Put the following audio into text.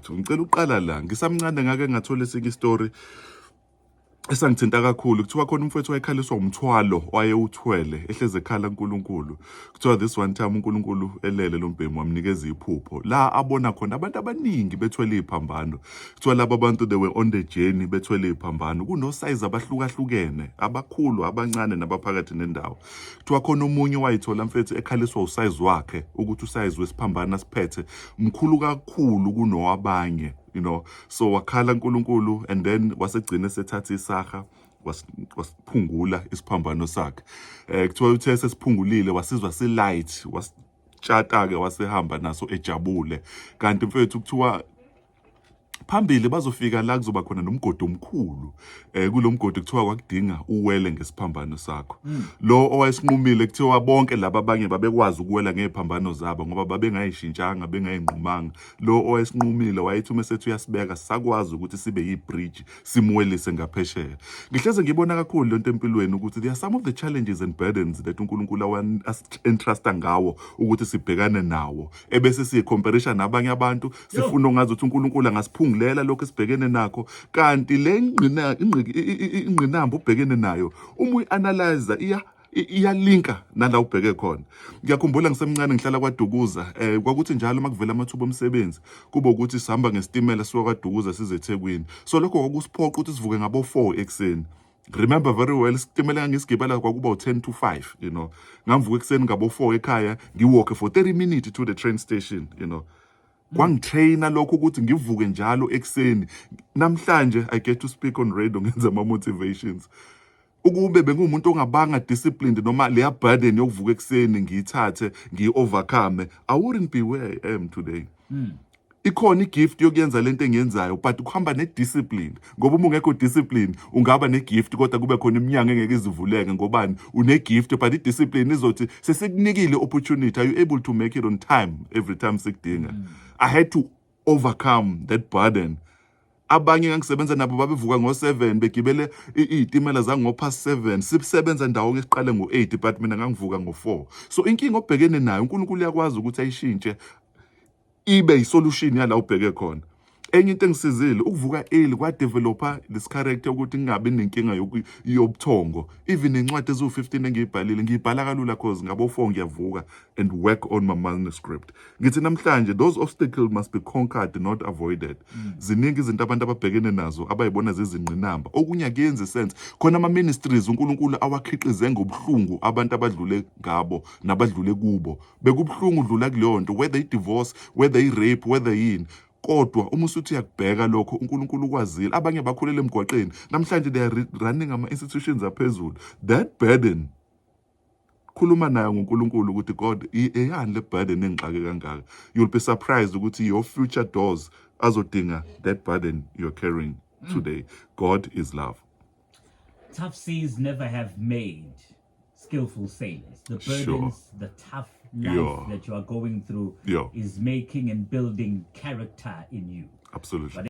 mfethu ngicela uqala la ngisamncane ngake ngathola esinye story esangithinta kakhulu. Kuthiwa khona umfethu wayekhaliswa umthwalo wayewuthwele ehleze ekhala uNkulunkulu. Kuthiwa this one time uNkulunkulu elele lo mbhemu wamnikeza iphupho la abona khona abantu abaningi bethwele iphambano. Kuthiwa laba bantu they were on the journey bethwele iphambano, kuno size abahlukahlukene, abakhulu, abancane, nabaphakathi nendawo. Kuthiwa khona omunye wayithola mfethu ekhaliswa usize wakhe ukuthi usize wesiphambano asiphethe mkhulu kakhulu kunowabanye, you know. So wakhala uNkulunkulu and then wasegcina sethatha isaha wasiphungula isiphambano sakhe. Kuthiwa uthe sesiphungulile wasizwa si-light, wasitshata-ke wasehamba naso ejabule. Kanti mfethu kuthiwa phambili bazofika la kuzoba khona nomgodi omkhulu. Kulo mgodi kuthiwa kwakudinga uwele ngesiphambano sakho. Lo owayesinqumile kuthiwa bonke laba abanye babekwazi ukuwela ngeziphambano zabo ngoba babengayishintshanga, bengayinqumanga. Lo owayesinqumile wayethi uma sethu uyasibeka sakwazi ukuthi sibe yi-bridge simwelise ngaphesheya. Ngihleze ngibona kakhulu lento empilweni ukuthi there are some of the challenges and burdens that uNkulunkulu entrust ngawo ukuthi sibhekane nawo. Ebese siyicomparisha nabanye abantu sifuna ongazi ukuthi uNkulunkulu angasiphungula lokho esibhekene nakho, kanti le ingqinamba ubhekene nayo uma uyi-analyze iyalinka nala ubheke khona. Ngiyakhumbula ngisemncane ngihlala kwaDukuza, kwakuthi njalo makuvela amathuba omsebenzi kube ukuthi sihamba ngesitimela siya kwaDukuza size eThekwini. So lokho kwakusiphoqa ukuthi sivuke ngabo 4 ekseni. Remember very well, isitimela engangisigibela kwakuba u-10 to 5, you know. Ngamvuka ekseni ngabo 4 ekhaya, ngiwalk for 30 minutes to the train station, you know. Kwangitraina lokho ukuthi ngivuke njalo ekseni. Namhlanje I get to speak on radio ngenza ama-motivations. Ukube bengumuntu ongabanga disciplined noma leya burden yokuvuka ekseni ngiyithathe ngiyi-overcome, I wouldn't be where I am today. Ikhona igift yokuyenza lento engiyenzayo but ukuhamba ne-discipline, ngoba uma ungekho discipline ungaba ne-gift kodwa kube khona iminyango engeke izivuleke ngobani une-gift, but i-discipline izothi sesikunikile opportunity, are you able to make it on time every time sikudinga? I had to overcome that burden. Abanye engisebenza nabo babevuka ngo-7 begibele izitimela zango-7:30, sisebenza ndawonye siqale ngo-8 but mina ngangivuka ngo-4. So inkinga obhekene nayo uNkulunkulu uyakwazi ukuthi ayishintshe ibe isolution yala ubheke khona. Enye into engisizile ukuvuka early kwadevelopa this character ukuthi ngingabi nenkinga yobuthongo. Even incwadi ezu-15 engiyibhalile ngiyibhala kalula cause ngabo 4 ngiyavuka and work on my manuscript. Ngithi namhlanje those obstacles must be conquered, not avoided. Ziningi izinto abantu ababhekene nazo abayibona zizingqinamba. Okunye akuyenzi sense. Khona ama-ministries uNkulunkulu awakhiqize ngobuhlungu abantu abadlule ngabo nabadlule kubo. Bekubuhlungu udlula kuleyo nto, whether i-divorce, whether i-rape, whether yini. Kodwa uma usuthi uyakubheka lokho uNkulunkulu ukwazile. Abanye bakhulele emgwaqeni namhlanje they are running ama-institutions aphezulu. That burden khuluma nayo ngoNkulunkulu ukuthi God eyani le burden engixake kangaka. You'll be surprised ukuthi your future doors azodinga that burden you're carrying today. God is love. Tough seas never have made skillful sailors. The burdens, the tough life that you are going through is making and building character in you. Absolutely.